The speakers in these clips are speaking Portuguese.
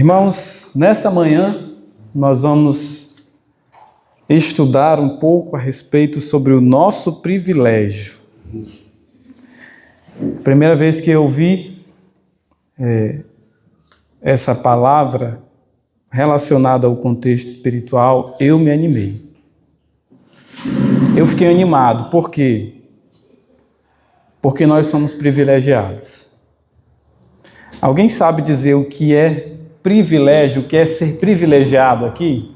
Irmãos, nessa manhã nós vamos estudar um pouco a respeito sobre o nosso privilégio. Primeira vez que eu ouvi essa palavra relacionada ao contexto espiritual, eu me animei. Eu fiquei animado. Por quê? Porque nós somos privilegiados. Alguém sabe dizer o que é privilégio, o que é ser privilegiado aqui?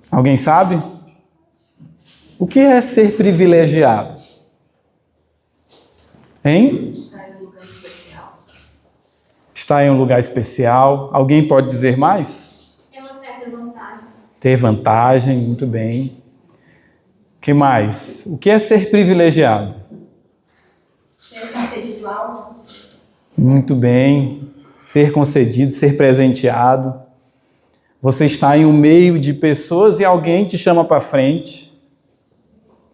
Alguém sabe? O que é ser privilegiado? Hein? Está em um lugar especial. Está em um lugar especial. Alguém pode dizer mais? Tem uma certa vantagem. Ter vantagem, muito bem. O que mais? O que é ser privilegiado? Ser concedido algo. Muito bem. Ser concedido, ser presenteado. Você está em um meio de pessoas e alguém te chama para frente,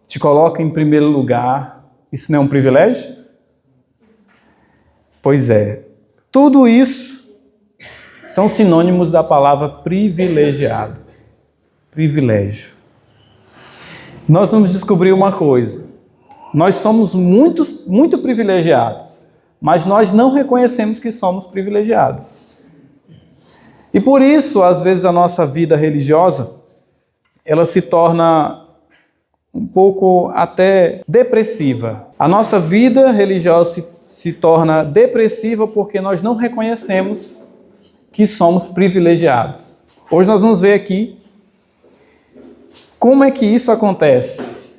te coloca em primeiro lugar. Isso não é um privilégio? Pois é. Tudo isso são sinônimos da palavra privilegiado. Privilégio. Nós vamos descobrir uma coisa. Nós somos muito privilegiados, mas nós não reconhecemos que somos privilegiados. E por isso, às vezes, a nossa vida religiosa, ela se torna um pouco até depressiva. A nossa vida religiosa se torna depressiva porque nós não reconhecemos que somos privilegiados. Hoje nós vamos ver aqui como é que isso acontece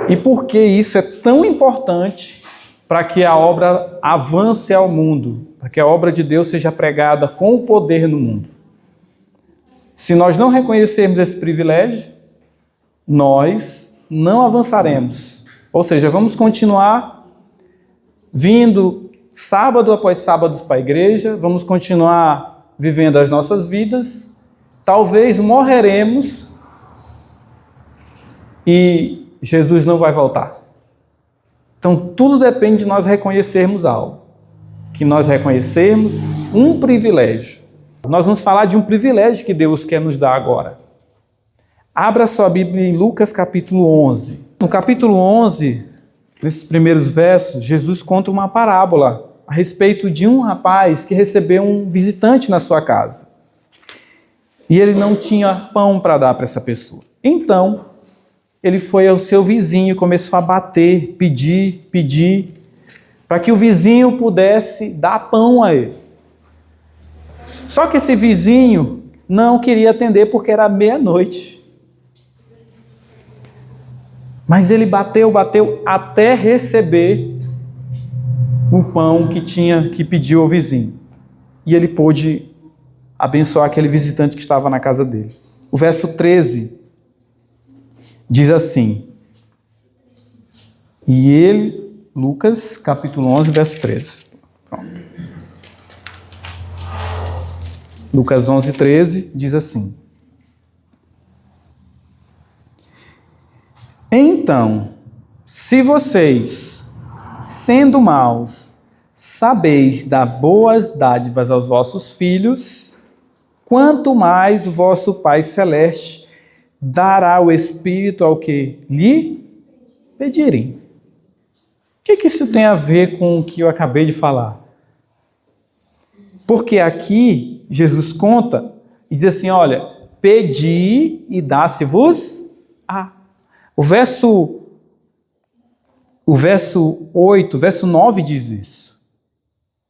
e por que isso é tão importante para que a obra avance ao mundo, para que a obra de Deus seja pregada com o poder no mundo. Se nós não reconhecermos esse privilégio, nós não avançaremos. Ou seja, vamos continuar vindo sábado após sábado para a igreja, vamos continuar vivendo as nossas vidas, talvez morreremos e Jesus não vai voltar. Então, tudo depende de nós reconhecermos algo. Que nós reconhecermos um privilégio. Nós vamos falar de um privilégio que Deus quer nos dar agora. Abra sua Bíblia em Lucas capítulo 11. No capítulo 11, nesses primeiros versos, Jesus conta uma parábola a respeito de um rapaz que recebeu um visitante na sua casa. E ele não tinha pão para dar para essa pessoa. Então, ele foi ao seu vizinho e começou a bater, pedir, para que o vizinho pudesse dar pão a ele. Só que esse vizinho não queria atender porque era meia-noite. Mas ele bateu até receber o pão que pediu ao vizinho. E ele pôde abençoar aquele visitante que estava na casa dele. O verso 13 diz assim, e ele, Lucas, capítulo 11, verso 13. Pronto. Lucas 11, 13 diz assim. Então, se vocês, sendo maus, sabeis dar boas dádivas aos vossos filhos, quanto mais o vosso Pai Celeste dará o Espírito ao que lhe pedirem. O que isso tem a ver com o que eu acabei de falar? Porque aqui Jesus conta e diz assim, olha, pedi e dá-se-vos a. O verso 8, verso 9 diz isso.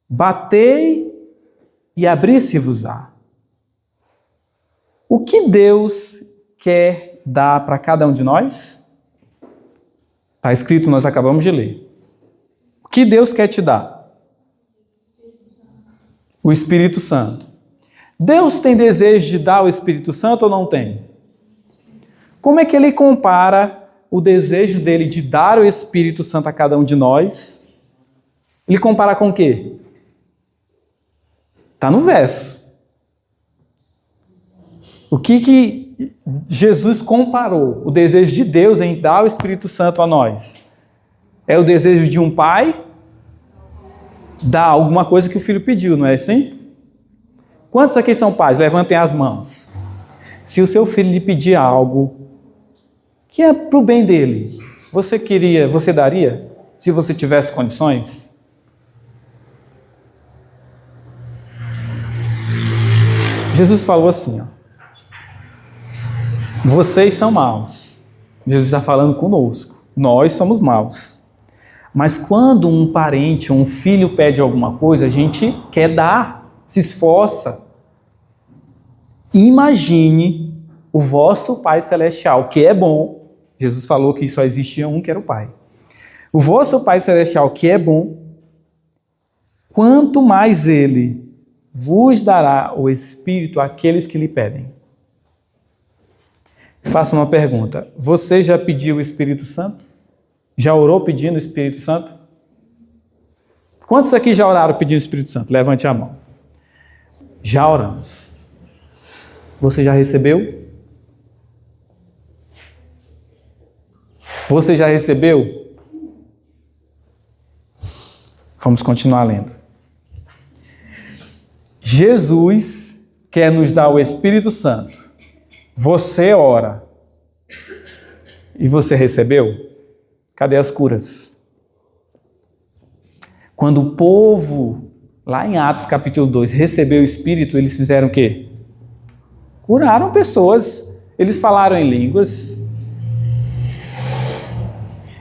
Batei e abri-se-vos-á. O que Deus quer dar para cada um de nós? Está escrito, nós acabamos de ler. O que Deus quer te dar? O Espírito Santo. Deus tem desejo de dar o Espírito Santo ou não tem? Como é que ele compara o desejo dele de dar o Espírito Santo a cada um de nós? Ele compara com o quê? Está no verso. O que Jesus comparou? O desejo de Deus em dar o Espírito Santo a nós. É o desejo de um pai dar alguma coisa que o filho pediu, não é assim? Quantos aqui são pais? Levantem as mãos. Se o seu filho lhe pedir algo que é para o bem dele, você daria? Se você tivesse condições? Jesus falou assim, ó, vocês são maus. Jesus está falando conosco. Nós somos maus. Mas quando um parente, um filho pede alguma coisa, a gente quer dar, se esforça. Imagine o vosso Pai Celestial, que é bom. Jesus falou que só existia um, que era o Pai. O vosso Pai Celestial, que é bom, quanto mais Ele vos dará o Espírito àqueles que lhe pedem. Faço uma pergunta. Você já pediu o Espírito Santo? Já orou pedindo o Espírito Santo? Quantos aqui já oraram pedindo o Espírito Santo? Levante a mão. Já oramos. Você já recebeu? Você já recebeu? Vamos continuar lendo. Jesus quer nos dar o Espírito Santo. Você ora. E você recebeu? Cadê as curas? Quando o povo, lá em Atos capítulo 2, recebeu o Espírito, eles fizeram o quê? Curaram pessoas. Eles falaram em línguas.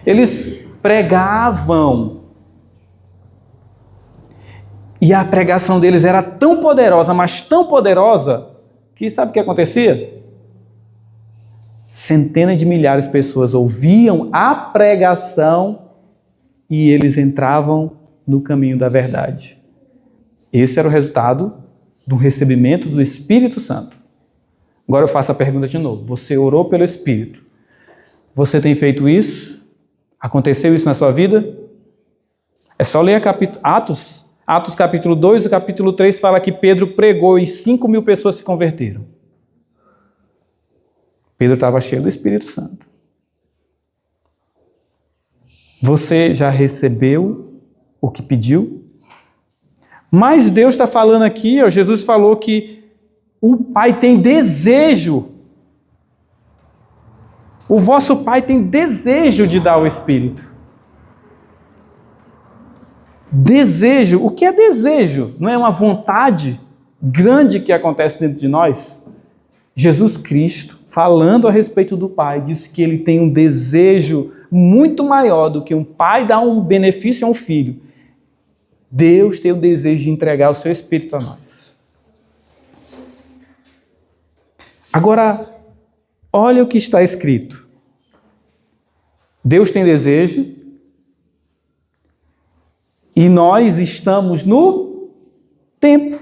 Eles pregavam. E a pregação deles era tão poderosa, mas tão poderosa, que sabe o que acontecia? Centenas de milhares de pessoas ouviam a pregação e eles entravam no caminho da verdade. Esse era o resultado do recebimento do Espírito Santo. Agora eu faço a pergunta de novo. Você orou pelo Espírito. Você tem feito isso? Aconteceu isso na sua vida? É só ler Atos capítulo 2, o capítulo 3 fala que Pedro pregou e 5.000 pessoas se converteram. Pedro estava cheio do Espírito Santo. Você já recebeu o que pediu? Mas Deus está falando aqui, ó, Jesus falou que o Pai tem desejo. O vosso Pai tem desejo de dar o Espírito. Desejo. O que é desejo? Não é uma vontade grande que acontece dentro de nós? Jesus Cristo, falando a respeito do Pai, disse que ele tem um desejo muito maior do que um pai dar um benefício a um filho. Deus tem o desejo de entregar o seu Espírito a nós. Agora, olha o que está escrito. Deus tem desejo e nós estamos no tempo.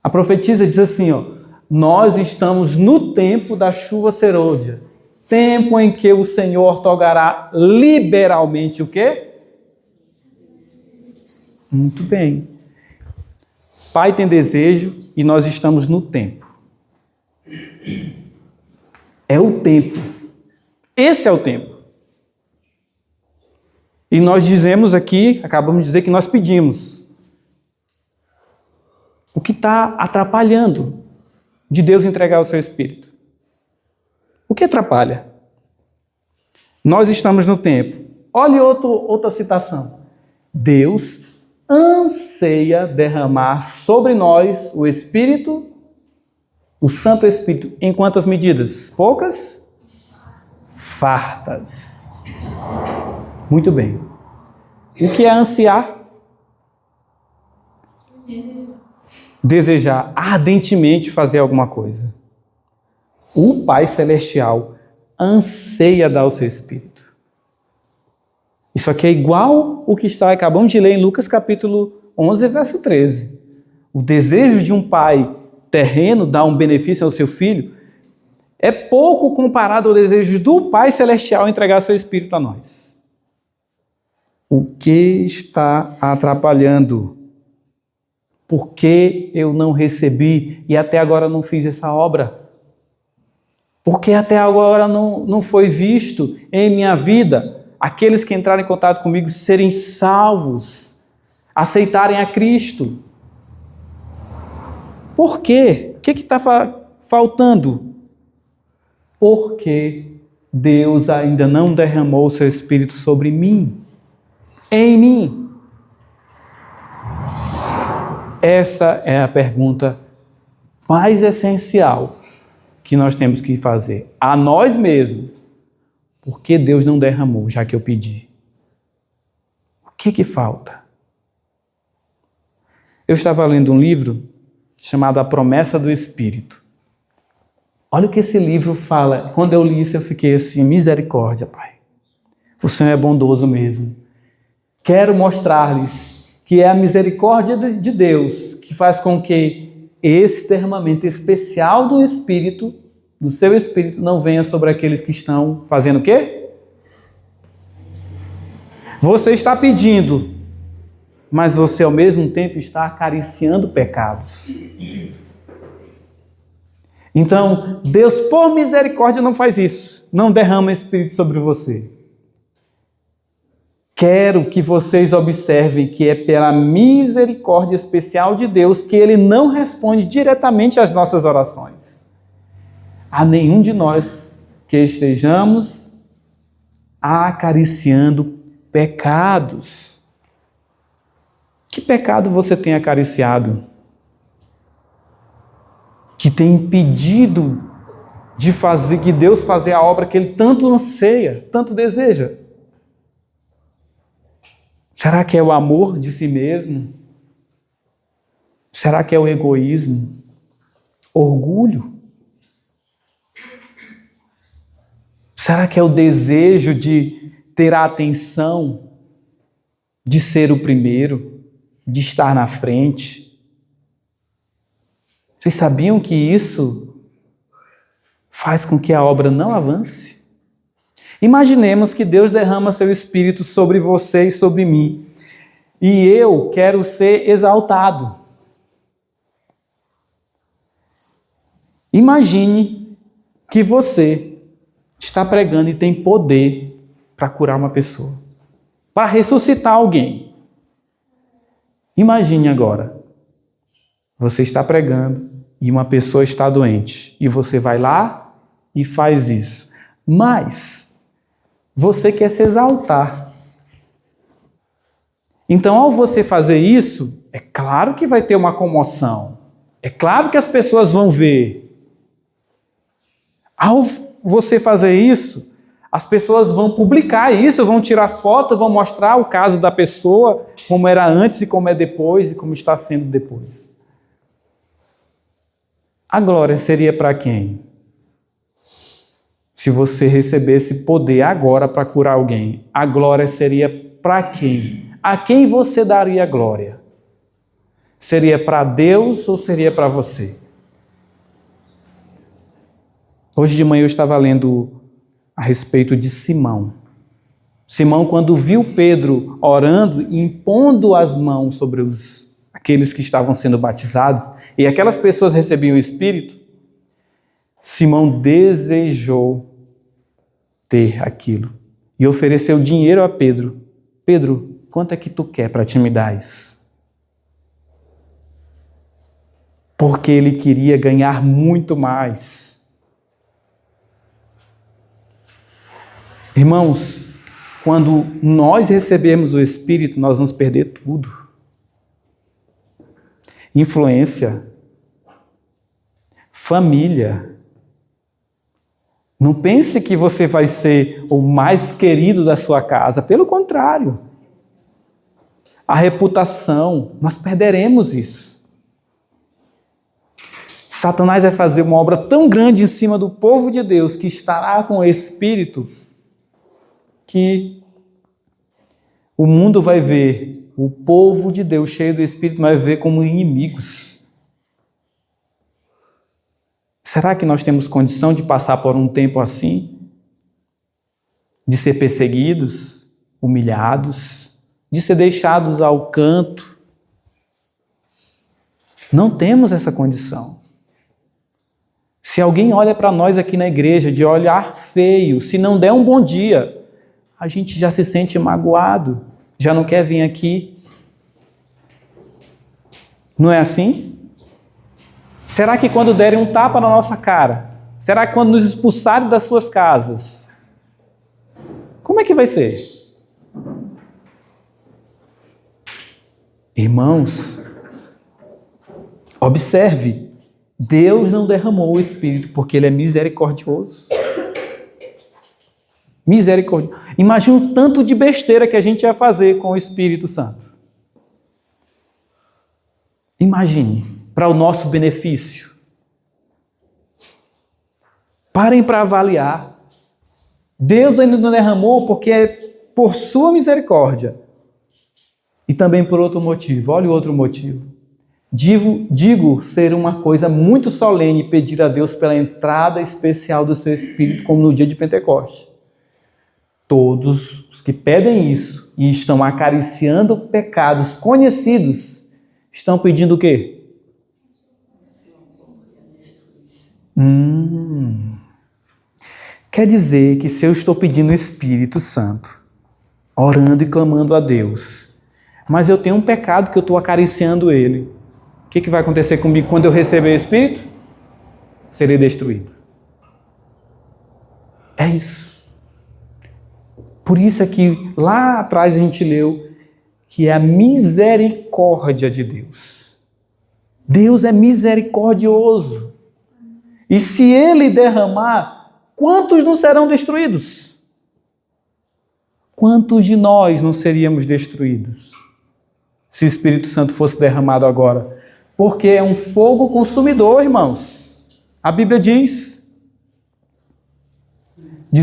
A profetisa diz assim, ó, nós estamos no tempo da chuva serôdia, tempo em que o Senhor outorgará liberalmente o quê? Muito bem. Pai tem desejo e nós estamos no tempo. É o tempo. Esse é o tempo. E nós dizemos aqui, acabamos de dizer que nós pedimos. O que está atrapalhando de Deus entregar o seu Espírito? O que atrapalha? Nós estamos no tempo. Olhe outra citação. Deus anseia derramar sobre nós o Espírito, o Santo Espírito, em quantas medidas? Poucas? Fartas. Muito bem. O que é ansiar? Desejar ardentemente fazer alguma coisa. O Pai Celestial anseia dar o seu Espírito. Isso aqui é igual o que acabamos de ler em Lucas capítulo 11, verso 13. O desejo de um pai terreno dar um benefício ao seu filho é pouco comparado ao desejo do Pai Celestial entregar seu Espírito a nós. O que está atrapalhando? Por que eu não recebi e até agora não fiz essa obra? Por que até agora não foi visto em minha vida aqueles que entraram em contato comigo serem salvos? aceitarem a Cristo. Por quê? O que está faltando? Porque Deus ainda não derramou o seu Espírito sobre mim, em mim. Essa é a pergunta mais essencial que nós temos que fazer a nós mesmos. Por que Deus não derramou, já que eu pedi? O que falta? Eu estava lendo um livro chamado A Promessa do Espírito. Olha o que esse livro fala. Quando eu li isso, eu fiquei assim, misericórdia, Pai. O Senhor é bondoso mesmo. Quero mostrar-lhes que é a misericórdia de Deus que faz com que esse derramamento especial do Espírito, do seu Espírito, não venha sobre aqueles que estão fazendo o quê? Você está pedindo, mas você ao mesmo tempo está acariciando pecados. Então, Deus, por misericórdia, não faz isso. Não derrama o Espírito sobre você. Quero que vocês observem que é pela misericórdia especial de Deus que Ele não responde diretamente às nossas orações. A nenhum de nós que estejamos acariciando pecados. Que pecado você tem acariciado? Que tem impedido de Deus fazer a obra que Ele tanto anseia, tanto deseja? Será que é o amor de si mesmo? Será que é o egoísmo? Orgulho? Será que é o desejo de ter a atenção, de ser o primeiro, de estar na frente? Vocês sabiam que isso faz com que a obra não avance? Imaginemos que Deus derrama seu Espírito sobre você e sobre mim. E eu quero ser exaltado. Imagine que você está pregando e tem poder para curar uma pessoa, para ressuscitar alguém. Imagine agora, você está pregando e uma pessoa está doente. E você vai lá e faz isso. Mas você quer se exaltar. Então, ao você fazer isso, é claro que vai ter uma comoção. É claro que as pessoas vão ver. Ao você fazer isso, as pessoas vão publicar isso, vão tirar foto, vão mostrar o caso da pessoa, como era antes e como é depois e como está sendo depois. A glória seria para quem? Se você recebesse poder agora para curar alguém, a glória seria para quem? A quem você daria a glória? Seria para Deus ou seria para você? Hoje de manhã eu estava lendo a respeito de Simão. Simão, quando viu Pedro orando e impondo as mãos sobre aqueles que estavam sendo batizados, e aquelas pessoas recebiam o Espírito, Simão desejou ter aquilo e ofereceu dinheiro a Pedro. Pedro, quanto é que tu quer para te me dar isso? Porque ele queria ganhar muito mais. Irmãos, quando nós recebemos o Espírito, nós vamos perder tudo. Influência, família. Não pense que você vai ser o mais querido da sua casa. Pelo contrário. A reputação, nós perderemos isso. Satanás vai fazer uma obra tão grande em cima do povo de Deus que estará com o Espírito que o mundo vai ver, o povo de Deus cheio do Espírito vai ver como inimigos. Será que nós temos condição de passar por um tempo assim? De ser perseguidos, humilhados, de ser deixados ao canto? Não temos essa condição. Se alguém olha para nós aqui na igreja de olhar feio, se não der um bom dia, a gente já se sente magoado, já não quer vir aqui. Não é assim? Será que quando derem um tapa na nossa cara? Será que quando nos expulsarem das suas casas? Como é que vai ser? Irmãos, observe, Deus não derramou o Espírito porque Ele é misericordioso. Misericórdia. Imagina o tanto de besteira que a gente ia fazer com o Espírito Santo. Imagine, para o nosso benefício. Parem para avaliar. Deus ainda não derramou porque é por sua misericórdia. E também por outro motivo. Olha o outro motivo. Digo ser uma coisa muito solene pedir a Deus pela entrada especial do seu Espírito, como no dia de Pentecostes. Todos os que pedem isso e estão acariciando pecados conhecidos, estão pedindo o quê? Quer dizer que se eu estou pedindo o Espírito Santo, orando e clamando a Deus, mas eu tenho um pecado que eu estou acariciando ele, o que vai acontecer comigo quando eu receber o Espírito? Serei destruído. É isso. Por isso é que lá atrás a gente leu que é a misericórdia de Deus. Deus é misericordioso. E se Ele derramar, quantos não serão destruídos? Quantos de nós não seríamos destruídos se o Espírito Santo fosse derramado agora? Porque é um fogo consumidor, irmãos. A Bíblia diz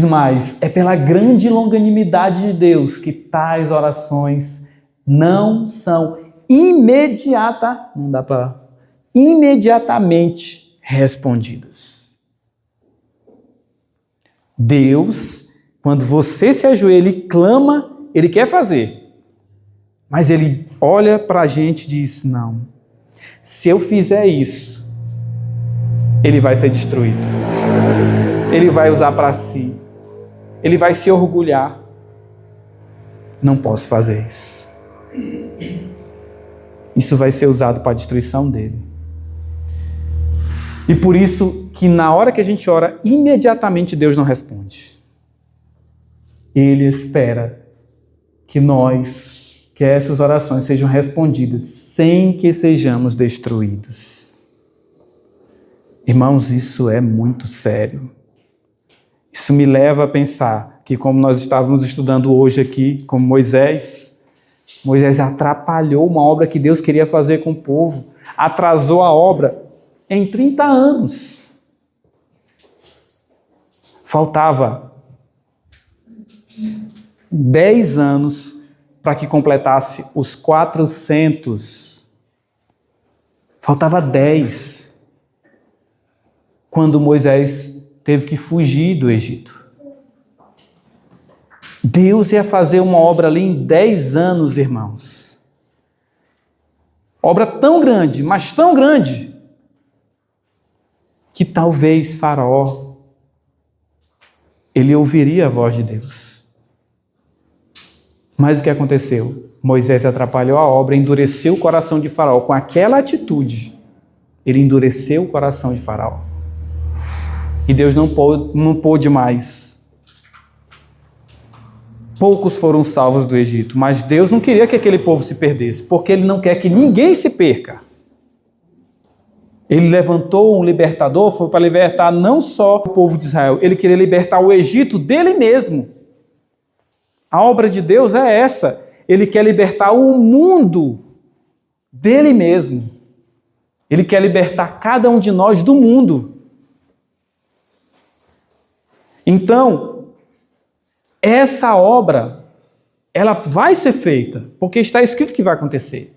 mais, é pela grande longanimidade de Deus que tais orações não são imediatamente respondidas. Deus, quando você se ajoelha e clama, Ele quer fazer. Mas Ele olha para a gente e diz, não, se eu fizer isso, ele vai ser destruído. Ele vai usar para si. Ele vai se orgulhar. Não posso fazer isso. Isso vai ser usado para a destruição dele. E por isso que na hora que a gente ora, imediatamente Deus não responde. Ele espera que essas orações sejam respondidas sem que sejamos destruídos. Irmãos, isso é muito sério. Isso me leva a pensar que, como nós estávamos estudando hoje aqui, como Moisés atrapalhou uma obra que Deus queria fazer com o povo, atrasou a obra em 30 anos. Faltava 10 anos para que completasse os 400. Faltava 10. Quando Moisés teve que fugir do Egito. Deus ia fazer uma obra ali em 10 anos, irmãos. Obra tão grande, mas tão grande, que talvez Faraó, ele ouviria a voz de Deus. Mas o que aconteceu? Moisés atrapalhou a obra, endureceu o coração de Faraó. Com aquela atitude, ele endureceu o coração de Faraó. E Deus não pôde mais. Poucos foram salvos do Egito, mas Deus não queria que aquele povo se perdesse, porque Ele não quer que ninguém se perca. Ele levantou um libertador, foi para libertar não só o povo de Israel, Ele queria libertar o Egito dele mesmo. A obra de Deus é essa. Ele quer libertar o mundo dele mesmo. Ele quer libertar cada um de nós do mundo. Então, essa obra, ela vai ser feita, porque está escrito que vai acontecer.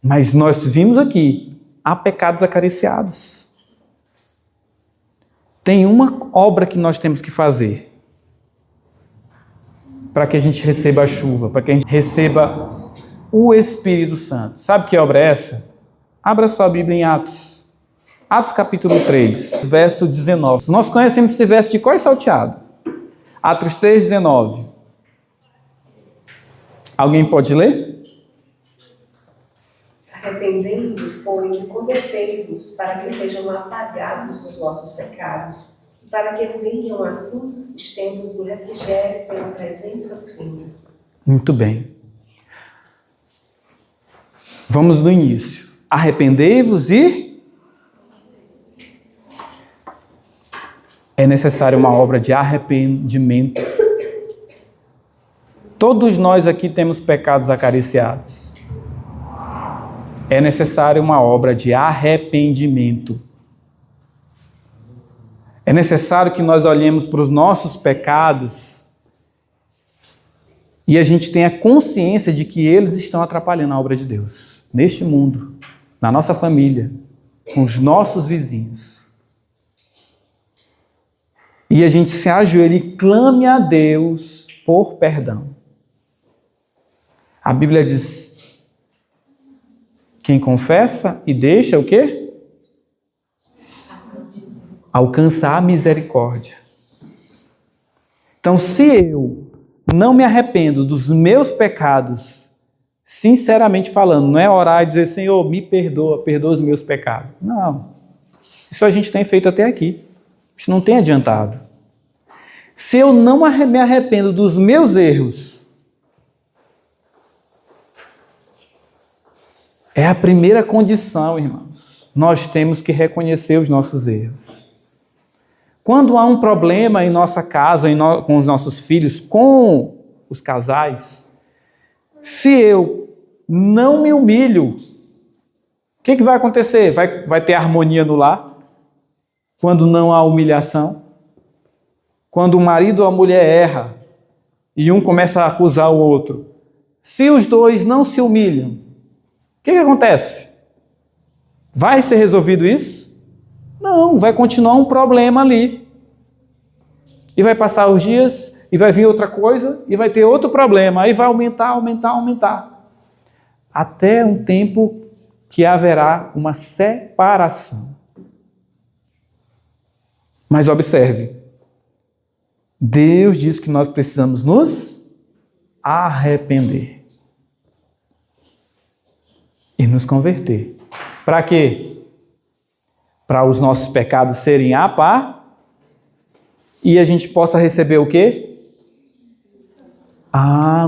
Mas nós vimos aqui, há pecados acariciados. Tem uma obra que nós temos que fazer para que a gente receba a chuva, para que a gente receba o Espírito Santo. Sabe que obra é essa? Abra sua Bíblia em Atos. Atos capítulo 3, verso 19. Nós conhecemos esse verso de cor e salteado. Atos 3, 19. Alguém pode ler? Arrependei-vos, pois, e convertei-vos, para que sejam apagados os vossos pecados, e para que venham assim os tempos do refrigério pela presença do Senhor. Muito bem. Vamos do início. Arrependei-vos e... É necessária uma obra de arrependimento. Todos nós aqui temos pecados acariciados. É necessária uma obra de arrependimento. É necessário que nós olhemos para os nossos pecados e a gente tenha consciência de que eles estão atrapalhando a obra de Deus. Neste mundo, na nossa família, com os nossos vizinhos. E a gente se ajoelhe e clame a Deus por perdão. A Bíblia diz... Quem confessa e deixa o quê? Alcançar a misericórdia. Então, se eu não me arrependo dos meus pecados, sinceramente falando, não é orar e dizer, Senhor, me perdoa, perdoa os meus pecados. Não. Isso a gente tem feito até aqui. Isso não tem adiantado. Se eu não me arrependo dos meus erros, é a primeira condição, irmãos. Nós temos que reconhecer os nossos erros. Quando há um problema em nossa casa, com os nossos filhos, com os casais, se eu não me humilho, o que vai acontecer? Vai ter harmonia no lar? Quando não há humilhação? Quando o marido ou a mulher erra e um começa a acusar o outro, se os dois não se humilham, o que acontece? Vai ser resolvido isso? Não, vai continuar um problema ali. E vai passar os dias, e vai vir outra coisa, e vai ter outro problema. Aí vai aumentar. Até um tempo que haverá uma separação. Mas observe, Deus diz que nós precisamos nos arrepender. E nos converter. Para quê? Para os nossos pecados serem e a gente possa receber o quê?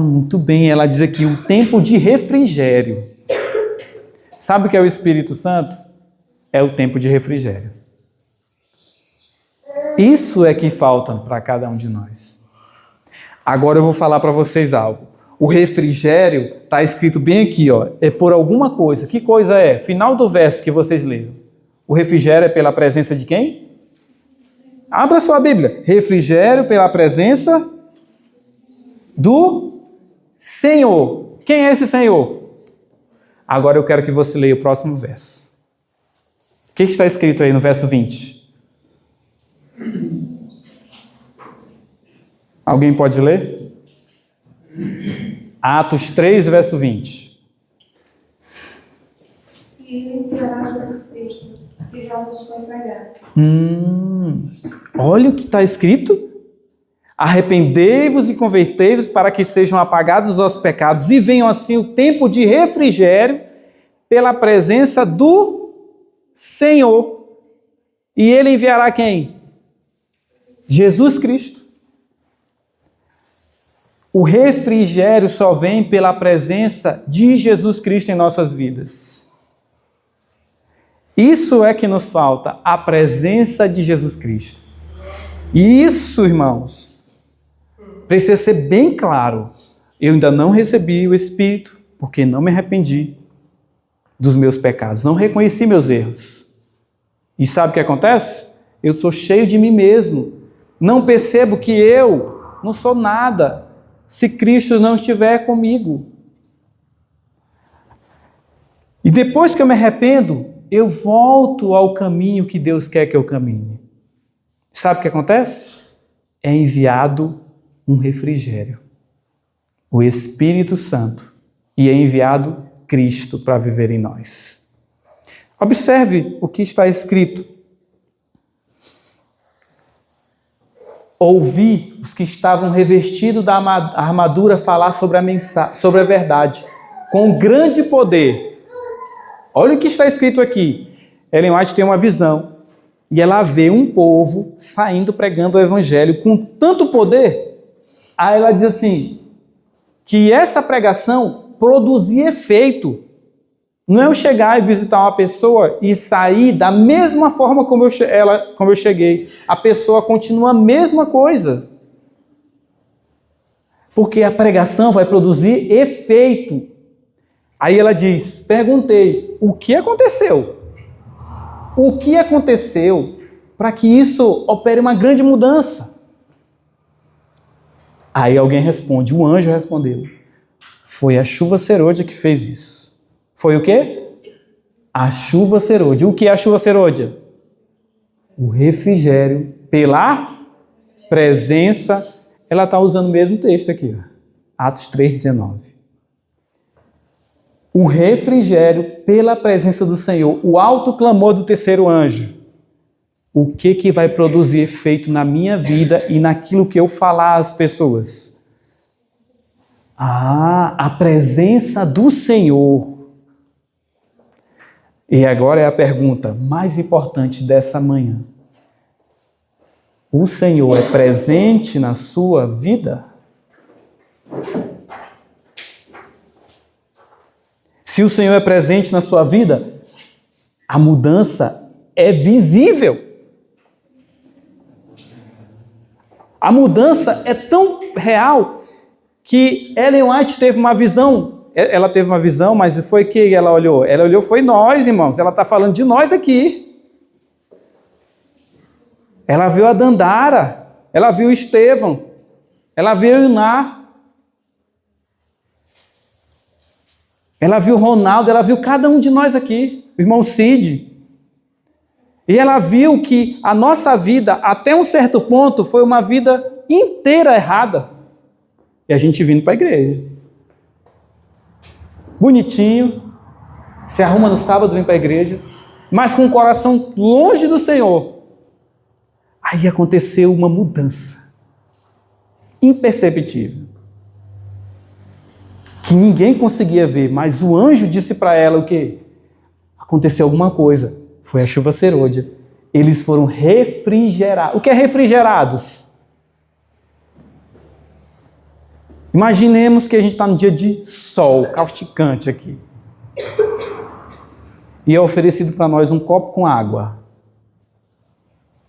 Muito bem. Ela diz aqui, um tempo de refrigério. Sabe o que é o Espírito Santo? É o tempo de refrigério. Isso é que falta para cada um de nós. Agora eu vou falar para vocês algo. O refrigério está escrito bem aqui, ó, é por alguma coisa. Que coisa é? Final do verso que vocês leram. O refrigério é pela presença de quem? Abra sua Bíblia. Refrigério pela presença do Senhor. Quem é esse Senhor? Agora eu quero que você leia o próximo verso. O que está escrito aí no verso 20? Alguém pode ler? Atos 3, verso 20. E enviará Jesus Cristo, que já nos foi pregado. Olha o que está escrito. Arrependei-vos e convertei-vos para que sejam apagados os vossos pecados e venham assim o tempo de refrigério pela presença do Senhor. E Ele enviará quem? Jesus Cristo. O refrigério só vem pela presença de Jesus Cristo em nossas vidas. Isso é que nos falta, a presença de Jesus Cristo. E isso, irmãos, precisa ser bem claro. Eu ainda não recebi o Espírito, porque não me arrependi dos meus pecados, não reconheci meus erros. E sabe o que acontece? Eu estou cheio de mim mesmo. Não percebo que eu não sou nada se Cristo não estiver comigo. E depois que eu me arrependo, eu volto ao caminho que Deus quer que eu caminhe. Sabe o que acontece? É enviado um refrigério, o Espírito Santo, e é enviado Cristo para viver em nós. Observe o que está escrito. Ouvi os que estavam revestidos da armadura falar sobre a verdade, com grande poder. Olha o que está escrito aqui. Ellen White tem uma visão e ela vê um povo saindo pregando o evangelho com tanto poder. Aí ela diz assim, que essa pregação produzia efeito. Não é eu chegar e visitar uma pessoa e sair da mesma forma como eu cheguei. A pessoa continua a mesma coisa. Porque a pregação vai produzir efeito. Aí ela diz, perguntei, o que aconteceu? O que aconteceu para que isso opere uma grande mudança? Aí alguém responde, o anjo respondeu, foi a chuva serôdia que fez isso. Foi o quê? A chuva serôdia. O que é a chuva serôdia? O refrigério pela presença. Ela está usando o mesmo texto aqui, ó. Atos 3,19. O refrigério pela presença do Senhor. O alto clamor do terceiro anjo. O que vai produzir efeito na minha vida e naquilo que eu falar às pessoas? A presença do Senhor. E agora é a pergunta mais importante dessa manhã. O Senhor é presente na sua vida? Se o Senhor é presente na sua vida, a mudança é visível. A mudança é tão real que Ellen White teve uma visão. Ela teve uma visão, mas foi que ela olhou? Ela olhou, foi nós, irmãos. Ela está falando de nós aqui. Ela viu a Dandara, ela viu o Estevão, ela viu o Iná, ela viu o Ronaldo, ela viu cada um de nós aqui, o irmão Cid. E ela viu que a nossa vida, até um certo ponto, foi uma vida inteira errada. E a gente vindo para a igreja. Bonitinho, se arruma no sábado, vem para a igreja, mas com o coração longe do Senhor. Aí aconteceu uma mudança imperceptível, que ninguém conseguia ver, mas o anjo disse para ela o quê? Aconteceu alguma coisa, foi a chuva serôdia. Eles foram refrigerados. O que é refrigerados? Imaginemos que a gente está num dia de sol causticante aqui. E é oferecido para nós um copo com água.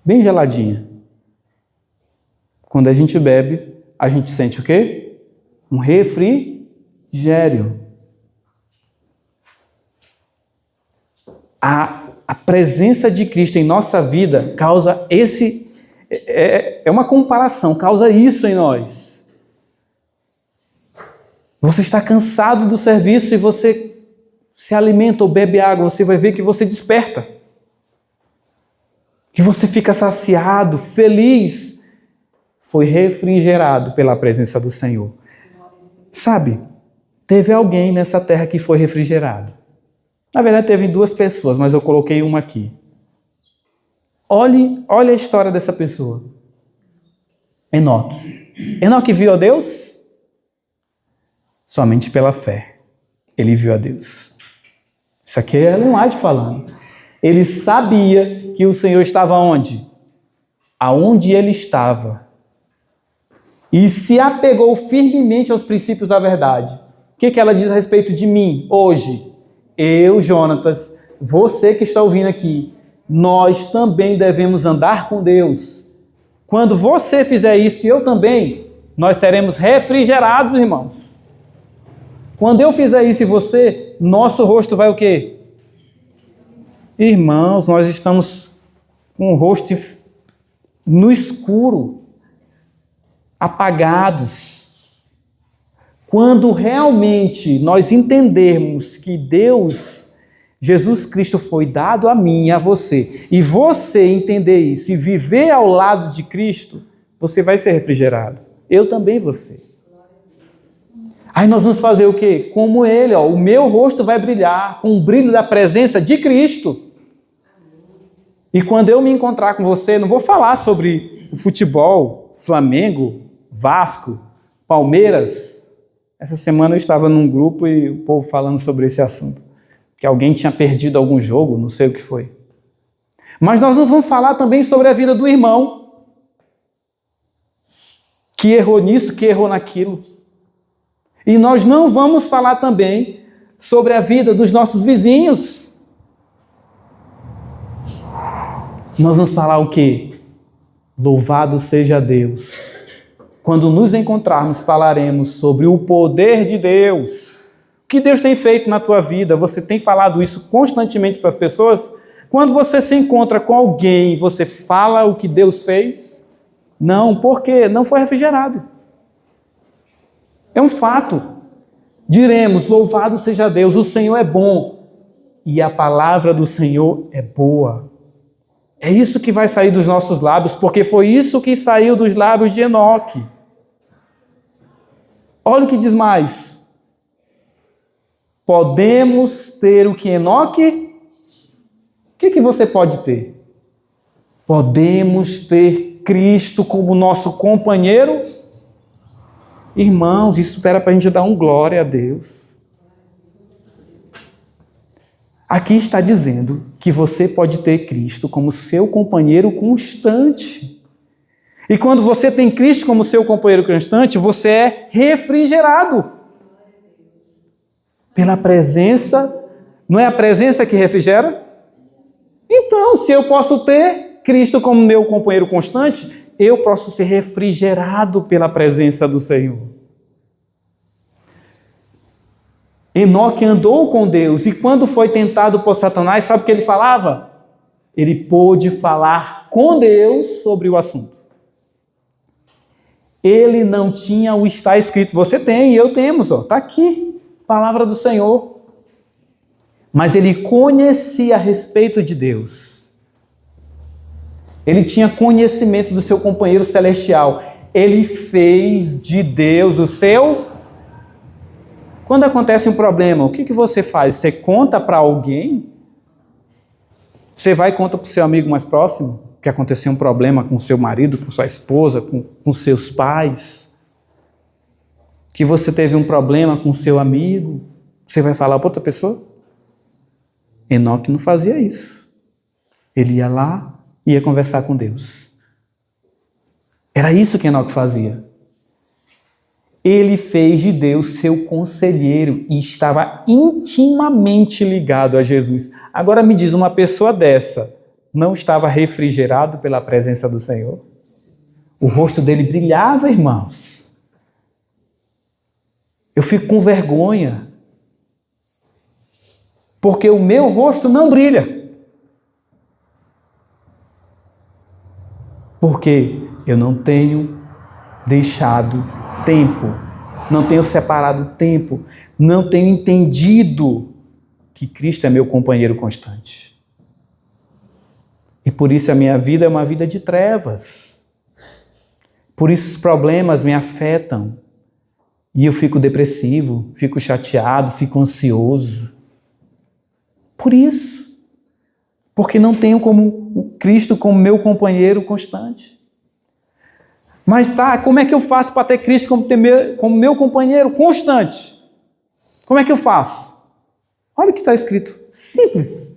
Bem geladinha. Quando a gente bebe, a gente sente o quê? Um refrigério. A presença de Cristo em nossa vida causa esse... É uma comparação, causa isso em nós. Você está cansado do serviço e você se alimenta ou bebe água, você vai ver que você desperta. Que você fica saciado, feliz. Foi refrigerado pela presença do Senhor. Sabe, teve alguém nessa terra que foi refrigerado. Na verdade, teve 2 pessoas, mas eu coloquei uma aqui. Olhe a história dessa pessoa. Enoque. Enoque viu a Deus? Somente pela fé. Ele viu a Deus. Isso aqui é Ellen White falando. Ele sabia que o Senhor estava onde? Aonde ele estava. E se apegou firmemente aos princípios da verdade. O que ela diz a respeito de mim hoje? Eu, Jonatas, você que está ouvindo aqui, nós também devemos andar com Deus. Quando você fizer isso e eu também, nós seremos refrigerados, irmãos. Quando eu fizer isso e você, nosso rosto vai o quê? Irmãos, nós estamos com o rosto no escuro, apagados. Quando realmente nós entendermos que Deus, Jesus Cristo foi dado a mim e a você, e você entender isso e viver ao lado de Cristo, você vai ser refrigerado. Eu também vou ser. Aí nós vamos fazer o quê? Como ele, ó, o meu rosto vai brilhar com o brilho da presença de Cristo. E quando eu me encontrar com você, não vou falar sobre o futebol, Flamengo, Vasco, Palmeiras. Essa semana eu estava num grupo e o povo falando sobre esse assunto. que alguém tinha perdido algum jogo, não sei o que foi. Mas nós vamos falar também sobre a vida do irmão, que errou nisso, que errou naquilo. E nós não vamos falar também sobre a vida dos nossos vizinhos. Nós vamos falar o quê? Louvado seja Deus. Quando nos encontrarmos, falaremos sobre o poder de Deus. O que Deus tem feito na tua vida? Você tem falado isso constantemente para as pessoas? Quando você se encontra com alguém, você fala o que Deus fez? Não, porque não foi refrigerado. É um fato. Diremos, louvado seja Deus, o Senhor é bom. E a palavra do Senhor é boa. É isso que vai sair dos nossos lábios, porque foi isso que saiu dos lábios de Enoque. Olha o que diz mais. Podemos ter o que Enoque? O que você pode ter? Podemos ter Cristo como nosso companheiro? Irmãos, isso espera para a gente dar um glória a Deus. Aqui está dizendo que você pode ter Cristo como seu companheiro constante. E quando você tem Cristo como seu companheiro constante, você é refrigerado pela presença. Não é a presença que refrigera? Então, se eu posso ter Cristo como meu companheiro constante, eu posso ser refrigerado pela presença do Senhor. Enoque andou com Deus e quando foi tentado por Satanás, sabe o que ele falava? Ele pôde falar com Deus sobre o assunto. Ele não tinha o está escrito. Você tem e eu temos, está aqui, palavra do Senhor. Mas ele conhecia a respeito de Deus. Ele tinha conhecimento do seu companheiro celestial. Ele fez de Deus o seu. Quando acontece um problema, o que você faz? Você conta para alguém? Você vai e conta para o seu amigo mais próximo que aconteceu um problema com seu marido, com sua esposa, com seus pais? Que você teve um problema com seu amigo? Você vai falar para outra pessoa? Enoque não fazia isso. Ele ia lá e ia conversar com Deus. Era isso que Enoque fazia. Ele fez de Deus seu conselheiro e estava intimamente ligado a Jesus. Agora me diz, uma pessoa dessa não estava refrigerado pela presença do Senhor? O rosto dele brilhava, irmãos. Eu fico com vergonha. Porque o meu rosto não brilha. Porque eu não tenho deixado tempo, não tenho separado tempo, não tenho entendido que Cristo é meu companheiro constante. E por isso a minha vida é uma vida de trevas. Por isso os problemas me afetam. E eu fico depressivo, fico chateado, fico ansioso. Por isso. Porque não tenho como o Cristo como meu companheiro constante. Mas tá, como é que eu faço para ter Cristo como meu companheiro constante? Como é que eu faço? Olha o que está escrito. Simples.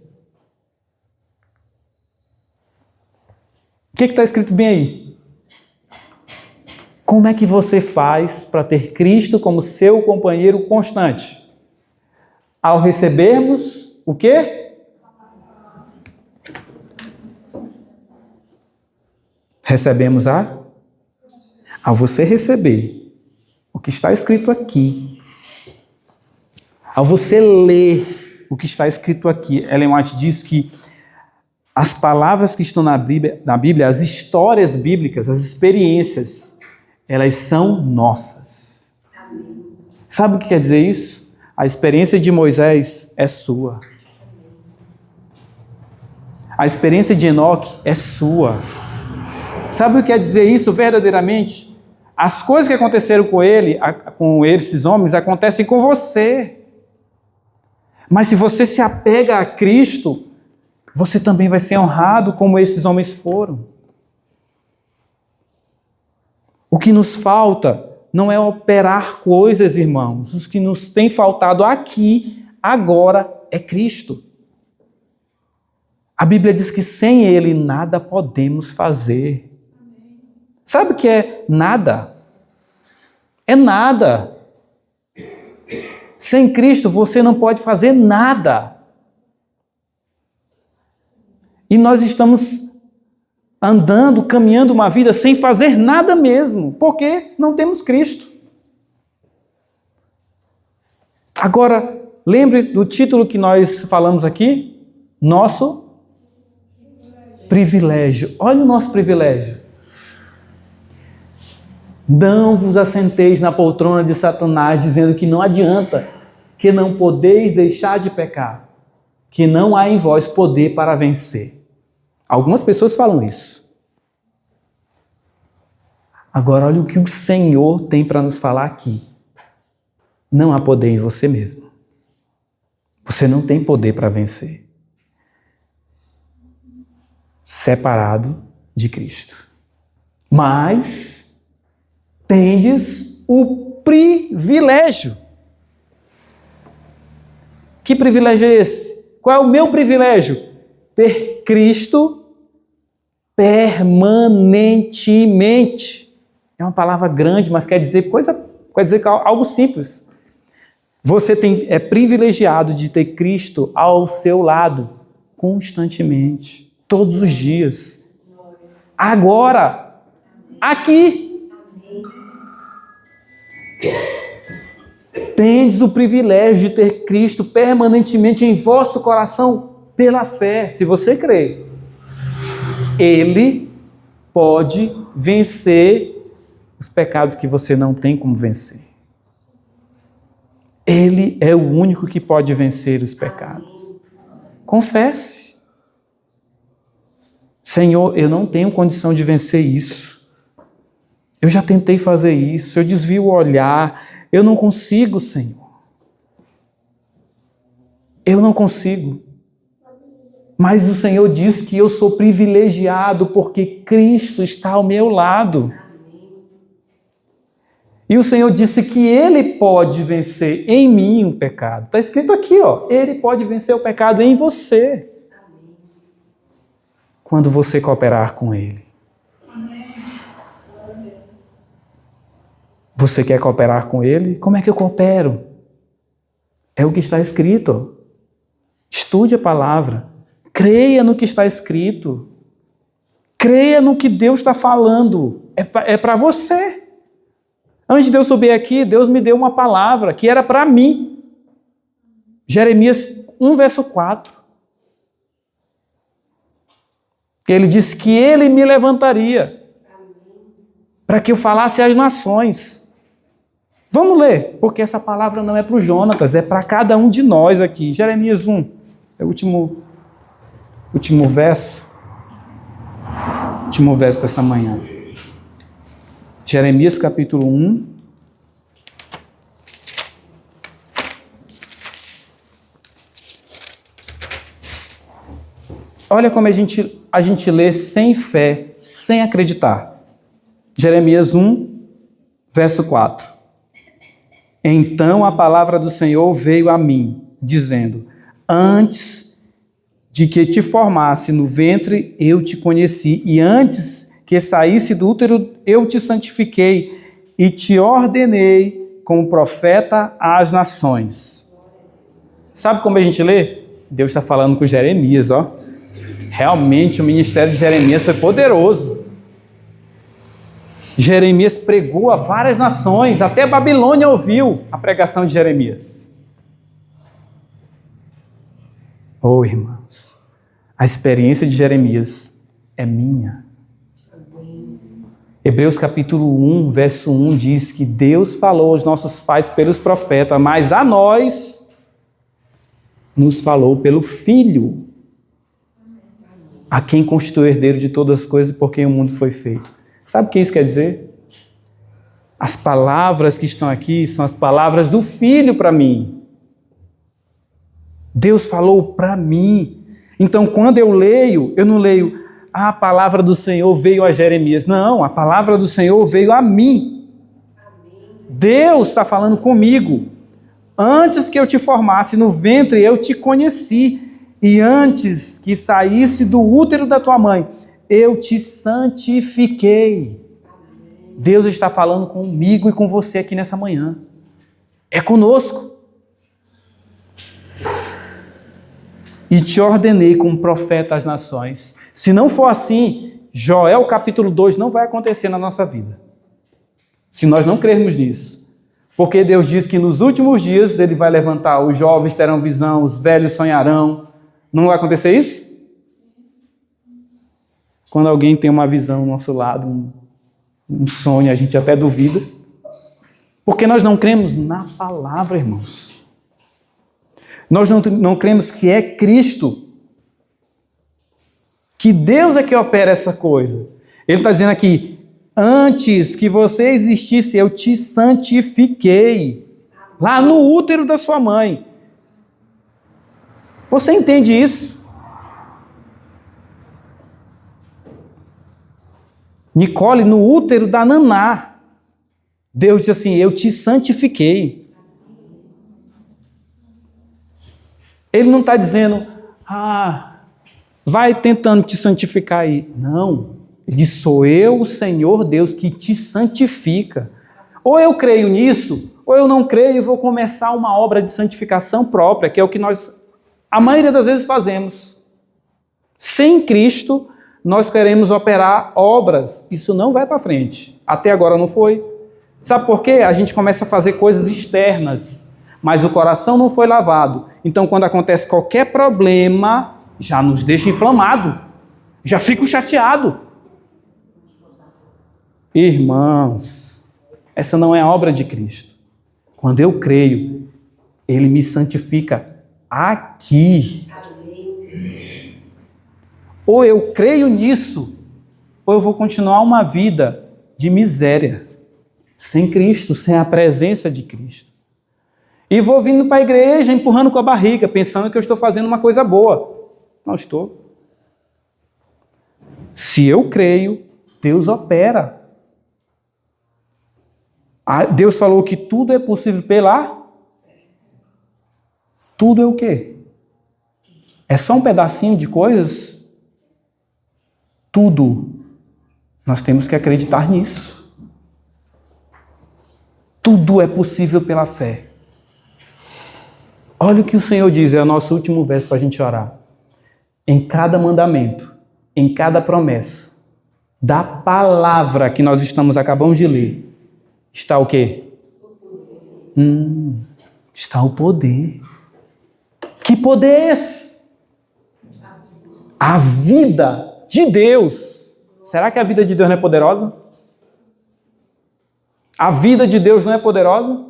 O que está escrito bem aí? Como é que você faz para ter Cristo como seu companheiro constante? Ao recebermos o quê? Recebemos ao você receber o que está escrito aqui, ao você ler o que está escrito aqui, Ellen White diz que as palavras que estão na Bíblia, as histórias bíblicas, as experiências, elas são nossas. Sabe o que quer dizer isso? A experiência de Moisés é sua. A experiência de Enoque é sua. Sabe o que quer dizer isso verdadeiramente? As coisas que aconteceram com ele, com esses homens, acontecem com você. Mas se você se apega a Cristo, você também vai ser honrado como esses homens foram. O que nos falta não é operar coisas, irmãos. O que nos tem faltado aqui, agora, é Cristo. A Bíblia diz que sem Ele nada podemos fazer. Sabe o que é nada? É nada. Sem Cristo você não pode fazer nada. E nós estamos andando, caminhando uma vida sem fazer nada mesmo, porque não temos Cristo. Agora, lembre do título que nós falamos aqui, nosso privilégio. Olha o nosso privilégio. Não vos assenteis na poltrona de Satanás, dizendo que não adianta, que não podeis deixar de pecar, que não há em vós poder para vencer. Algumas pessoas falam isso. Agora, olha o que o Senhor tem para nos falar aqui. Não há poder em você mesmo. Você não tem poder para vencer. Separado de Cristo. Mas tendes o privilégio. Que privilégio é esse? Qual é o meu privilégio? Ter Cristo permanentemente. É uma palavra grande, mas quer dizer algo simples. Você é privilegiado de ter Cristo ao seu lado constantemente, todos os dias. Agora, aqui. Tendes o privilégio de ter Cristo permanentemente em vosso coração pela fé. Se você crê, Ele pode vencer os pecados que você não tem como vencer. Ele é o único que pode vencer os pecados. Confesse. Senhor, eu não tenho condição de vencer isso. Eu já tentei fazer isso, eu desvio o olhar, eu não consigo, Senhor. Eu não consigo. Mas o Senhor diz que eu sou privilegiado porque Cristo está ao meu lado. E o Senhor disse que Ele pode vencer em mim o pecado. Está escrito aqui, ó. Ele pode vencer o pecado em você. Quando você cooperar com Ele. Você quer cooperar com Ele? Como é que eu coopero? É o que está escrito. Estude a palavra. Creia no que está escrito. Creia no que Deus está falando. É para você. Antes de eu subir aqui, Deus me deu uma palavra que era para mim. Jeremias 1, verso 4. Ele disse que Ele me levantaria para que eu falasse às nações. Vamos ler, porque essa palavra não é para o Jonatas, é para cada um de nós aqui. Jeremias 1, é o último verso. Último verso dessa manhã. Jeremias capítulo 1. Olha como a gente lê sem fé, sem acreditar. Jeremias 1, verso 4. Então a palavra do Senhor veio a mim, dizendo: antes de que te formasse no ventre, eu te conheci, e antes que saísse do útero, eu te santifiquei e te ordenei como profeta às nações. Sabe como a gente lê? Deus está falando com Jeremias, ó. Realmente o ministério de Jeremias foi poderoso. Jeremias pregou a várias nações, até Babilônia ouviu a pregação de Jeremias. Oh, irmãos, a experiência de Jeremias é minha. Hebreus capítulo 1, verso 1 diz que Deus falou aos nossos pais pelos profetas, mas a nós nos falou pelo Filho, a quem constituiu herdeiro de todas as coisas, por quem o mundo foi feito. Sabe o que isso quer dizer? As palavras que estão aqui são as palavras do Filho para mim. Deus falou para mim. Então, quando eu leio, eu não leio, a palavra do Senhor veio a Jeremias. Não, a palavra do Senhor veio a mim. Deus está falando comigo. Antes que eu te formasse no ventre, eu te conheci. E antes que saísse do útero da tua mãe, eu te santifiquei. Deus está falando comigo e com você aqui nessa manhã. É conosco. E te ordenei como profeta às nações. Se não for assim, Joel capítulo 2 não vai acontecer na nossa vida. Se nós não crermos nisso. Porque Deus diz que nos últimos dias Ele vai levantar, os jovens terão visão, os velhos sonharão. Não vai acontecer isso? Quando alguém tem uma visão ao nosso lado, um sonho, a gente até duvida. Porque nós não cremos na palavra, irmãos. Nós não cremos que é Cristo. Que Deus é que opera essa coisa. Ele está dizendo aqui, antes que você existisse, eu te santifiquei. Lá no útero da sua mãe. Você entende isso? Nicole, no útero da Naná, Deus diz assim, eu te santifiquei. Ele não está dizendo, vai tentando te santificar aí. Não, ele diz, sou eu, o Senhor Deus, que te santifica. Ou eu creio nisso, ou eu não creio e vou começar uma obra de santificação própria, que é o que nós, a maioria das vezes, fazemos. Sem Cristo, nós queremos operar obras. Isso não vai para frente. Até agora não foi. Sabe por quê? A gente começa a fazer coisas externas, mas o coração não foi lavado. Então, quando acontece qualquer problema, já nos deixa inflamado. Já fico chateado. Irmãos, essa não é a obra de Cristo. Quando eu creio, Ele me santifica aqui. Ou eu creio nisso, ou eu vou continuar uma vida de miséria, sem Cristo, sem a presença de Cristo. E vou vindo para a igreja, empurrando com a barriga, pensando que eu estou fazendo uma coisa boa. Não estou. Se eu creio, Deus opera. Deus falou que tudo é possível pela... Tudo é o quê? É só um pedacinho de coisas? Tudo. Nós temos que acreditar nisso. Tudo é possível pela fé. Olha o que o Senhor diz, é o nosso último verso para a gente orar. Em cada mandamento, em cada promessa, da palavra que nós acabamos de ler, está o quê? Está o poder. Que poder é esse? A vida de Deus. Será que a vida de Deus não é poderosa? A vida de Deus não é poderosa?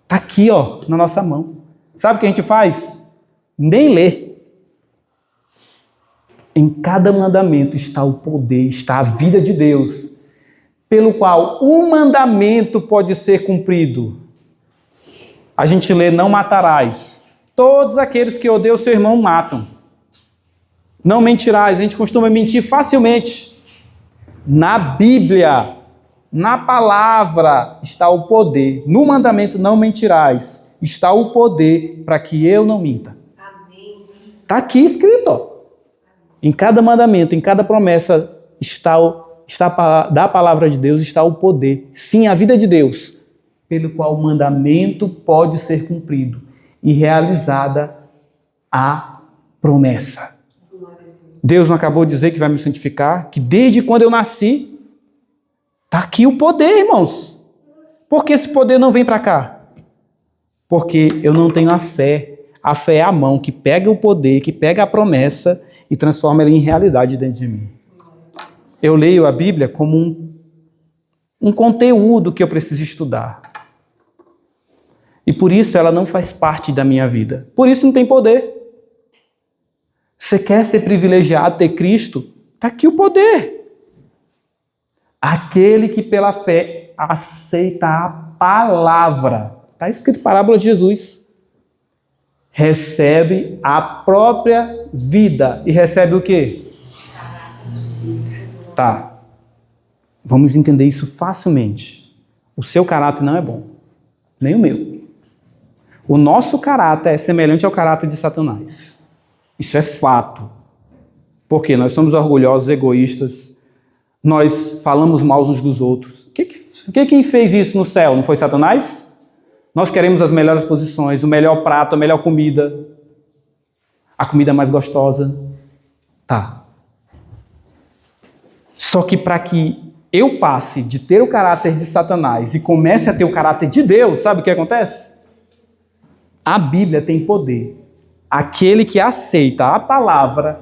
Está aqui, na nossa mão. Sabe o que a gente faz? Nem lê. Em cada mandamento está o poder, está a vida de Deus, pelo qual o mandamento pode ser cumprido. A gente lê, não matarás. Todos aqueles que odeiam seu irmão matam. Não mentirás, a gente costuma mentir facilmente. Na Bíblia, na palavra, está o poder. No mandamento, não mentirás, está o poder para que eu não minta. Está aqui escrito. Em cada mandamento, em cada promessa, da palavra de Deus, está o poder. Sim, a vida de Deus, pelo qual o mandamento pode ser cumprido e realizada a promessa. Deus não acabou de dizer que vai me santificar? Que desde quando eu nasci, está aqui o poder, irmãos. Por que esse poder não vem para cá? Porque eu não tenho a fé. A fé é a mão que pega o poder, que pega a promessa e transforma ela em realidade dentro de mim. Eu leio a Bíblia como um conteúdo que eu preciso estudar. E por isso ela não faz parte da minha vida. Por isso não tem poder. Você quer ser privilegiado, ter Cristo? Está aqui o poder. Aquele que pela fé aceita a palavra. Está escrito parábola de Jesus. Recebe a própria vida. E recebe o quê? Tá. Vamos entender isso facilmente. O seu caráter não é bom. Nem o meu. O nosso caráter é semelhante ao caráter de Satanás. Isso é fato. Porque nós somos orgulhosos, egoístas, nós falamos mal uns dos outros. Quem fez isso no céu? Não foi Satanás? Nós queremos as melhores posições, o melhor prato, a melhor comida, a comida mais gostosa. Tá. Só que para que eu passe de ter o caráter de Satanás e comece a ter o caráter de Deus, sabe o que acontece? A Bíblia tem poder. Aquele que aceita a palavra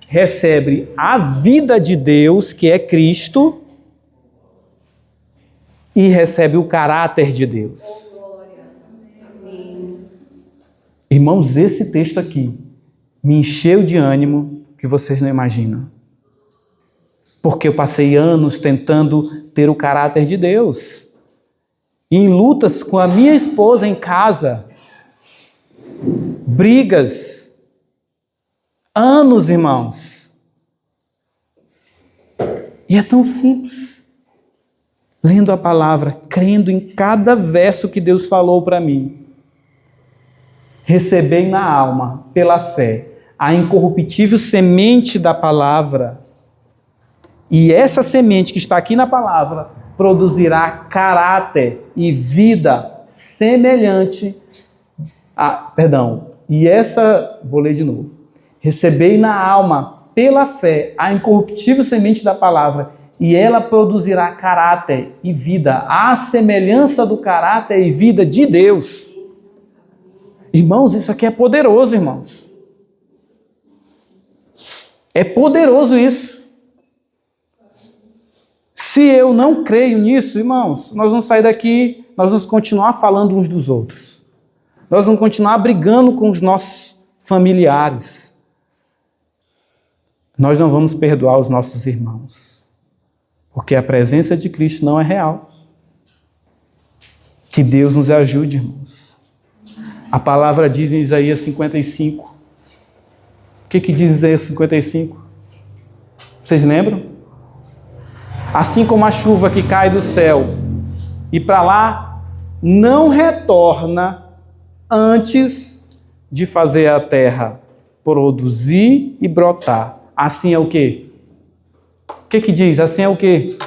recebe a vida de Deus, que é Cristo, e recebe o caráter de Deus. Irmãos, esse texto aqui me encheu de ânimo que vocês não imaginam. Porque eu passei anos tentando ter o caráter de Deus. E em lutas com a minha esposa em casa, brigas, anos, irmãos. E é tão simples. Lendo a palavra, crendo em cada verso que Deus falou para mim. Recebei na alma, pela fé, a incorruptível semente da palavra. E essa semente que está aqui na palavra produzirá caráter e vida semelhante a... Vou ler de novo. Recebei na alma, pela fé, a incorruptível semente da palavra, e ela produzirá caráter e vida, à semelhança do caráter e vida de Deus. Irmãos, isso aqui é poderoso, irmãos. É poderoso isso. Se eu não creio nisso, irmãos, nós vamos sair daqui, nós vamos continuar falando uns dos outros. Nós vamos continuar brigando com os nossos familiares. Nós não vamos perdoar os nossos irmãos. Porque a presença de Cristo não é real. Que Deus nos ajude, irmãos. A palavra diz em Isaías 55. O que diz Isaías 55? Vocês lembram? Assim como a chuva que cai do céu e para lá não retorna antes de fazer a terra produzir e brotar. Assim é o quê? O que diz? Assim é o quê?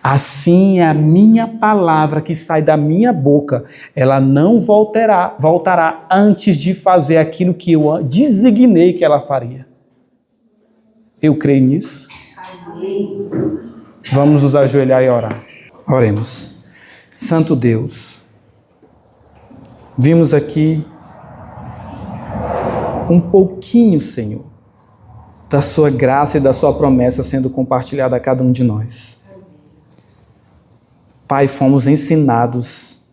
Assim é a minha palavra que sai da minha boca. Ela não voltará antes de fazer aquilo que eu designei que ela faria. Eu creio nisso. Vamos nos ajoelhar e orar. Oremos. Santo Deus, vimos aqui um pouquinho, Senhor, da sua graça e da sua promessa sendo compartilhada a cada um de nós. Pai, fomos ensinados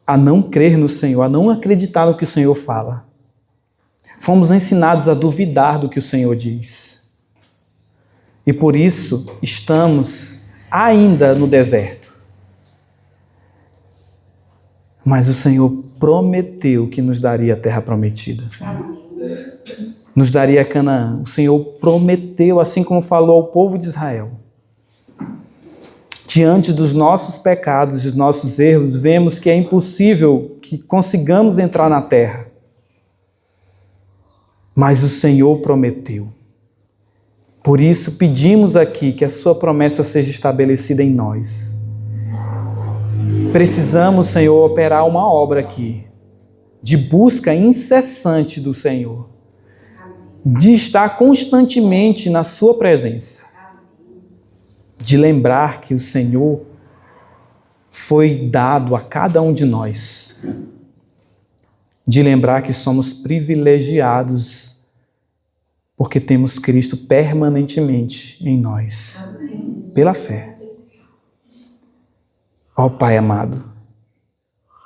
a não crer no Senhor, a não acreditar no que o Senhor fala. Fomos ensinados a duvidar do que o Senhor diz. E por isso estamos ainda no deserto. Mas o Senhor prometeu que nos daria a terra prometida. Nos daria Canaã. O Senhor prometeu, assim como falou ao povo de Israel. Diante dos nossos pecados e dos nossos erros, vemos que é impossível que consigamos entrar na terra. Mas o Senhor prometeu. Por isso pedimos aqui que a sua promessa seja estabelecida em nós. Precisamos, Senhor, operar uma obra aqui, de busca incessante do Senhor, de estar constantemente na sua presença, de lembrar que o Senhor foi dado a cada um de nós, de lembrar que somos privilegiados porque temos Cristo permanentemente em nós, pela fé. Ó Pai amado,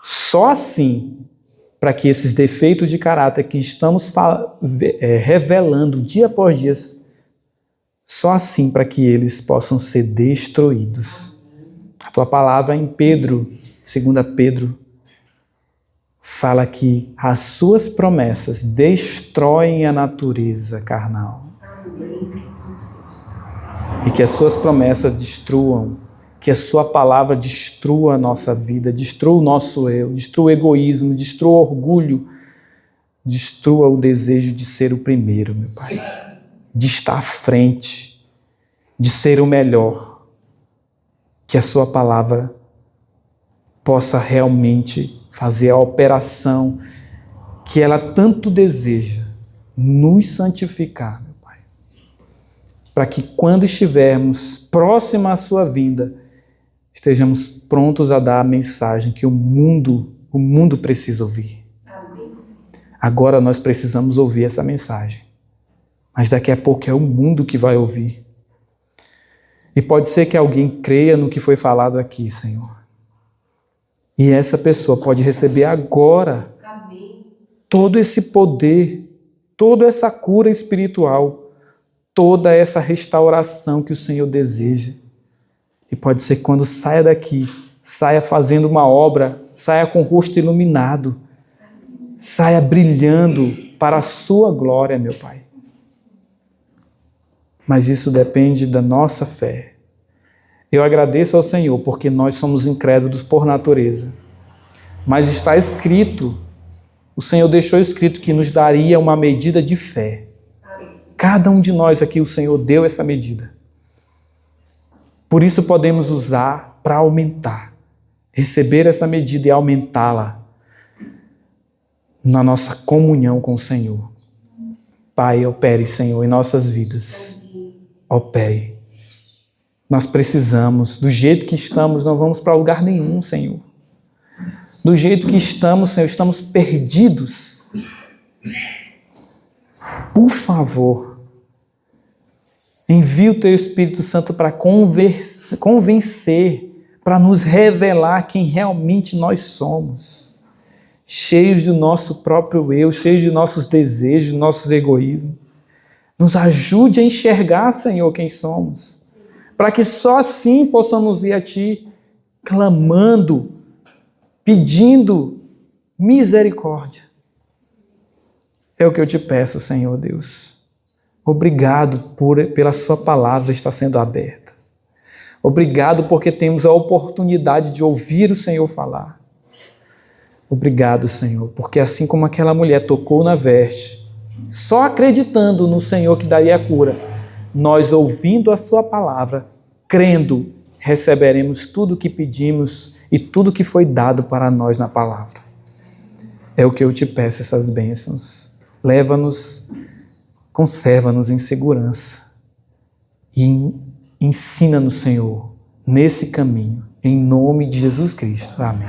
só assim, para que esses defeitos de caráter que estamos revelando dia após dia, só assim para que eles possam ser destruídos. A tua palavra em Pedro, 2 Pedro, fala que as suas promessas destroem a natureza carnal. E que as suas promessas destruam Que a sua palavra destrua a nossa vida, destrua o nosso eu, destrua o egoísmo, destrua o orgulho, destrua o desejo de ser o primeiro, meu Pai. De estar à frente, de ser o melhor. Que a sua palavra possa realmente fazer a operação que ela tanto deseja, nos santificar, meu Pai. Para que quando estivermos próxima à sua vinda, estejamos prontos a dar a mensagem que o mundo precisa ouvir. Amém. Agora nós precisamos ouvir essa mensagem. Mas daqui a pouco é o mundo que vai ouvir. E pode ser que alguém creia no que foi falado aqui, Senhor. E essa pessoa pode receber agora todo esse poder, toda essa cura espiritual, toda essa restauração que o Senhor deseja. E pode ser que quando saia daqui, saia fazendo uma obra, saia com o rosto iluminado, saia brilhando para a sua glória, meu Pai. Mas isso depende da nossa fé. Eu agradeço ao Senhor porque nós somos incrédulos por natureza. Mas está escrito, o Senhor deixou escrito que nos daria uma medida de fé. Cada um de nós aqui, o Senhor deu essa medida. Por isso podemos usar para aumentar, receber essa medida e aumentá-la na nossa comunhão com o Senhor. Pai, opere, Senhor, em nossas vidas. Opere. Nós precisamos, do jeito que estamos, não vamos para lugar nenhum, Senhor. Do jeito que estamos, Senhor, estamos perdidos. Por favor, envie o Teu Espírito Santo para convencer, para nos revelar quem realmente nós somos. Cheios do nosso próprio eu, cheios de nossos desejos, nossos egoísmos. Nos ajude a enxergar, Senhor, quem somos. Para que só assim possamos ir a Ti, clamando, pedindo misericórdia. É o que eu te peço, Senhor Deus. Obrigado pela sua palavra estar sendo aberta. Obrigado porque temos a oportunidade de ouvir o Senhor falar. Obrigado, Senhor, porque assim como aquela mulher tocou na veste, só acreditando no Senhor que daria a cura, nós ouvindo a sua palavra, crendo, receberemos tudo o que pedimos e tudo que foi dado para nós na palavra. É o que eu te peço, essas bênçãos. Leva-nos, conserva-nos em segurança e ensina-nos, Senhor, nesse caminho, em nome de Jesus Cristo. Amém.